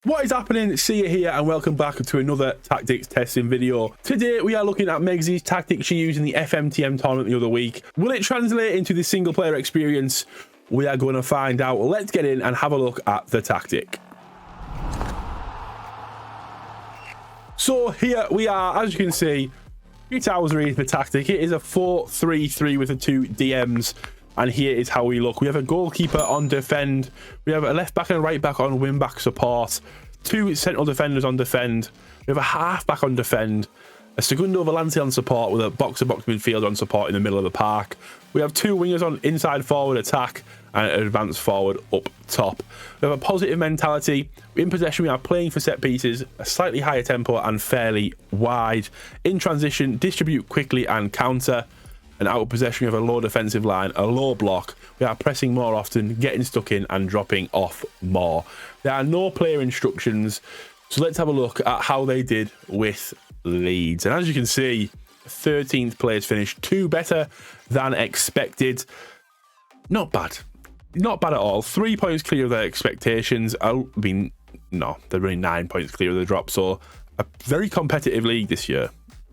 What is happening? See you here and welcome back to another tactics testing video. Today we are looking at Megsy's tactics she used in the FMTM tournament the other week. Will it translate into the single player experience? We are going to find out. Let's get in and have a look at the tactic. So here we are, as you can see, 3,000 reads the tactic. It is a 4-3-3 with the two DMs. And here is how we look. We have a goalkeeper on defend. We have a left back and a right back on wing back support. Two central defenders on defend. We have a half back on defend. A segundo volante on support with a box-to-box midfielder on support in the middle of the park. We have two wingers on inside forward attack and an advanced forward up top. We have a positive mentality. In possession, we are playing for set pieces, a slightly higher tempo and fairly wide. In transition, distribute quickly and counter. And out of possession, we have a low defensive line, a low block. We are pressing more often, getting stuck in and dropping off more. There are no player instructions. So let's have a look at how they did with Leeds. And as you can see, 13th place finish, 2 better than expected. Not bad. Not bad at all. 3 points clear of their expectations. I mean, no, they're really 9 points clear of the drop. So a very competitive league this year.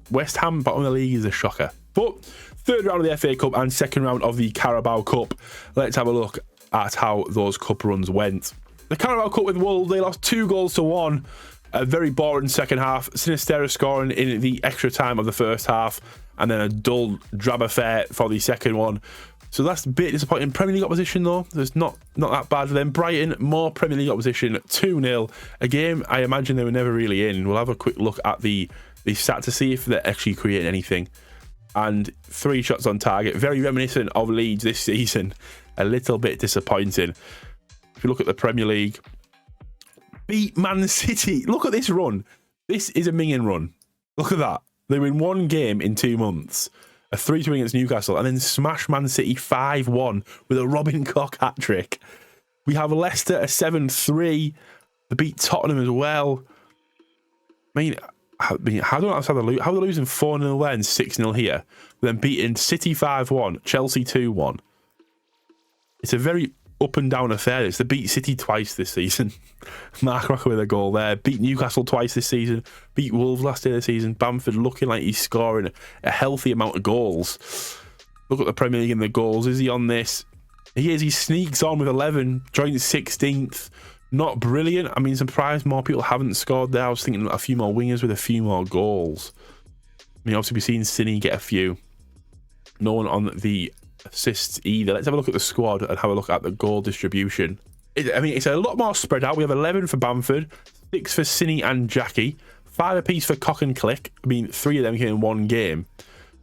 West Ham bottom of the league is a shocker. But third round of the FA Cup and second round of the Carabao Cup. Let's have a look at how those cup runs went. The Carabao Cup with Wolves, they lost 2-1. A very boring second half. Sinistera scoring in the extra time of the first half. And then a dull, drab affair for the second one. So that's a bit disappointing. Premier League opposition, though, there's not that bad for them. Brighton, more Premier League opposition, 2-0. A game I imagine they were never really in. We'll have a quick look at the stat to see if they're actually creating anything. And 3 shots on target. Very reminiscent of Leeds this season. A little bit disappointing. If you look at the Premier League, beat Man City. Look at this run. This is a minging run. Look at that. They win 1 game in 2 months. A 3-2 against Newcastle. And then smash Man City 5-1 with a Robin Koch hat-trick. We have Leicester a 7-3. They beat Tottenham as well. I mean, how do I understand how they're losing 4-0 there and 6-0 here, then beating City 5-1, Chelsea 2-1. It's a very up and down affair. They beat City twice this season. Mark Rocker with a goal there. Beat Newcastle twice this season. Beat Wolves last day of the season. Bamford looking like he's scoring a healthy amount of goals. Look at the Premier League and the goals. Is he on this? He is. He sneaks on with 11, joins 16th. Not brilliant. I mean, surprised more people haven't scored there. I was thinking a few more wingers with a few more goals. I mean, obviously we've seen Cine get a few. No one on the assists either. Let's have a look at the squad and have a look at the goal distribution. I mean, it's a lot more spread out. We have 11 for Bamford, 6 for Cine and Jackie, 5 apiece for Cock and Click. I mean, 3 of them came in 1 game.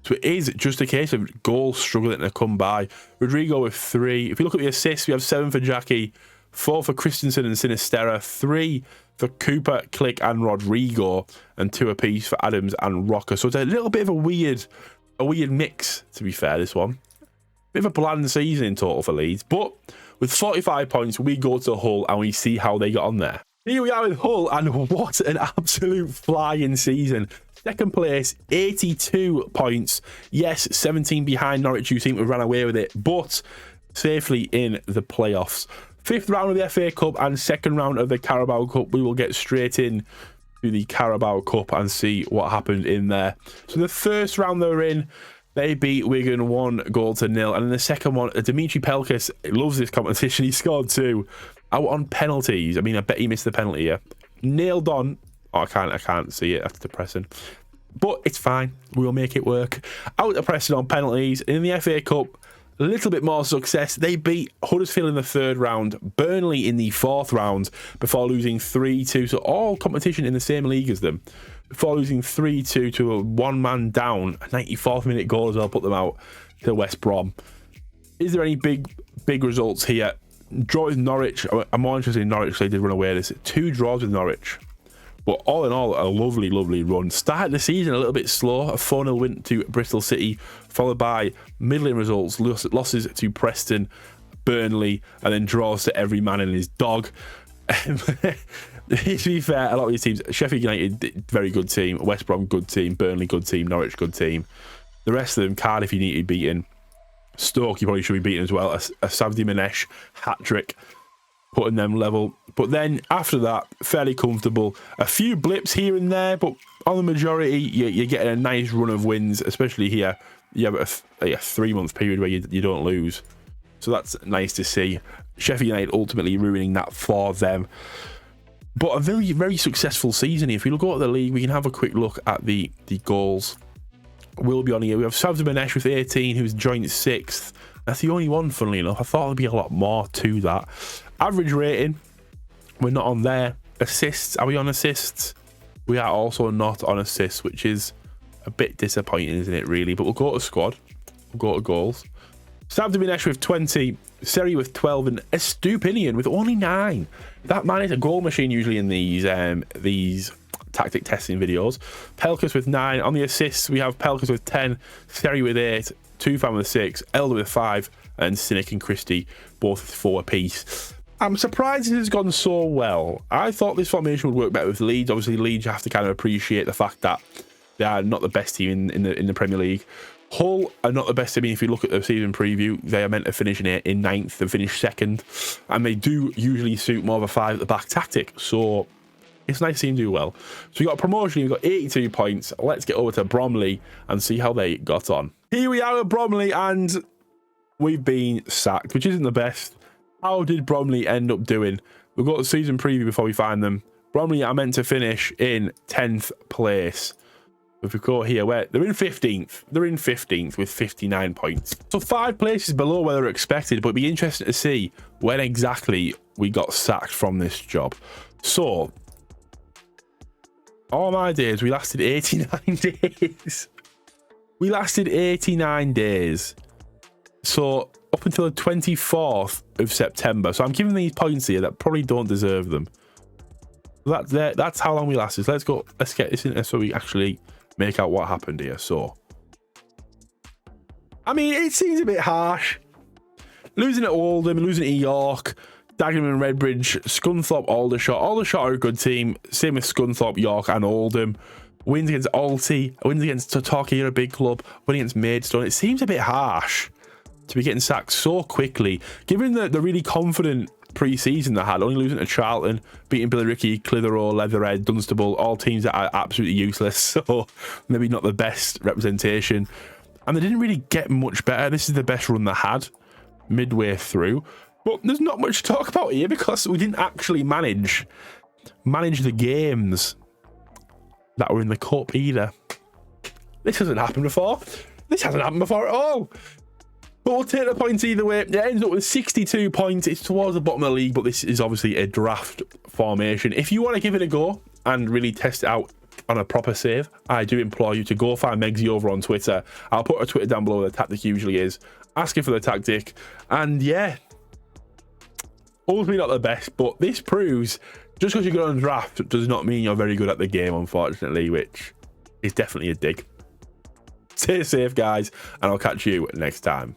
So it is just a case of goals struggling to come by. Rodrigo with 3. If you look at the assists, we have 7 for Jackie, 4 for Christensen and Sinistera, 3 for Cooper, Click and Rodrigo, and 2 apiece for Adams and Rocker. So it's a little bit of a weird mix, to be fair, this one. Bit of a bland season in total for Leeds, but with 45 points, we go to Hull and we see how they got on there. Here we are with Hull, and what an absolute flying season. Second place, 82 points. Yes, 17 behind Norwich, who seem to have run away with it, but safely in the playoffs. 5th round of the FA Cup and 2nd round of the Carabao Cup. We will get straight in to the Carabao Cup and see what happened in there. So the first round they were in, they beat Wigan 1-0. And in the second one, Dimitri Pelkas loves this competition. He scored 2 out on penalties. I mean, I bet he missed the penalty here. Nailed on. Oh, I can't see it. That's depressing. But it's fine. We'll make it work. Out of pressing on penalties. In the FA Cup, a little bit more success. They beat Huddersfield in the 3rd round, Burnley in the 4th round, before losing 3-2. So all competition in the same league as them. Before losing 3-2 to a 1-man down, a 94th minute goal as well, put them out to West Brom. Is there any big results here? Draw with Norwich. I'm more interested in Norwich because they did run away with this. 2 draws with Norwich. But all in all, a lovely run. Started the season a little bit slow. A 4-0 win to Bristol City, followed by middling results, losses to Preston, Burnley, and then draws to every man and his dog. To be fair, a lot of these teams, Sheffield United, very good team. West Brom, good team. Burnley, good team. Norwich, good team. The rest of them, Cardiff, you need to be beaten. Stoke, you probably should be beaten as well. A Savdi Manesh hat-trick, putting them level. But then after that, fairly comfortable. A few blips here and there, but on the majority, you're getting a nice run of wins, especially here. You have a 3-month period where you don't lose. So that's nice to see. Sheffield United ultimately ruining that for them. But a very, very successful season here. If we look at the league, we can have a quick look at the goals. We'll be on here. We have Savza with 18, who's joint 6th. That's the only one, funnily enough. I thought there'd be a lot more to that. Average rating, we're not on there. Assists, are we on assists? We are also not on assists, which is a bit disappointing, isn't it, really? But we'll go to squad. We'll go to goals. Savza with 20, Seri with 12, and Estupinian with only 9. That man is a goal machine usually in these tactic testing videos. Pelkas with 9. On the assists, we have Pelkas with 10, Seri with 8, Tufan with 6, Elder with 5, and Cynic and Christie both with 4 apiece. I'm surprised it has gone so well. I thought this formation would work better with Leeds. Obviously, Leeds, you have to kind of appreciate the fact that they are not the best team in the Premier League. Hull are not the best team. If you look at the season preview, they are meant to finish in 9th and finish 2nd. And they do usually suit more of a 5 at the back tactic. So it's nice to see them do well. So we got a promotion. We've got 82 points. Let's get over to Bromley and see how they got on. Here we are at Bromley, and we've been sacked, which isn't the best. How did Bromley end up doing? We've got a season preview before we find them. Bromley are meant to finish in 10th place. If we go here, where they're in 15th. They're in 15th with 59 points. So 5 places below where they're expected, but it'd be interesting to see when exactly we got sacked from this job. So, all my days, we lasted 89 days. We lasted 89 days. So, up until the 24th of September. So, I'm giving these points here that probably don't deserve them. That's how long we lasted. Let's go. Let's get this in so we actually make out what happened here. So, I mean, it seems a bit harsh. Losing at Oldham, losing at York, Dagenham and Redbridge, Scunthorpe, Aldershot. Aldershot are a good team. Same with Scunthorpe, York and Oldham. Wins against Alty, wins against Torquay, a big club, wins against Maidstone. It seems a bit harsh to be getting sacked so quickly, given the really confident pre-season they had, only losing to Charlton, beating Billericay, Clitheroe, Leatherhead, Dunstable, all teams that are absolutely useless, so maybe not the best representation. And they didn't really get much better. This is the best run they had midway through. But there's not much to talk about here because we didn't actually manage the games that were in the cup either. This hasn't happened before. This hasn't happened before at all. But we'll take the points either way. It ends up with 62 points. It's towards the bottom of the league, but this is obviously a draft formation. If you want to give it a go and really test it out on a proper save, I do implore you to go find Megsy over on Twitter. I'll put her Twitter down below where the tactic usually is. Ask her for the tactic. And yeah, ultimately not the best, but this proves just because you're good on draft does not mean you're very good at the game, unfortunately, which is definitely a dig. Stay safe, guys, and I'll catch you next time.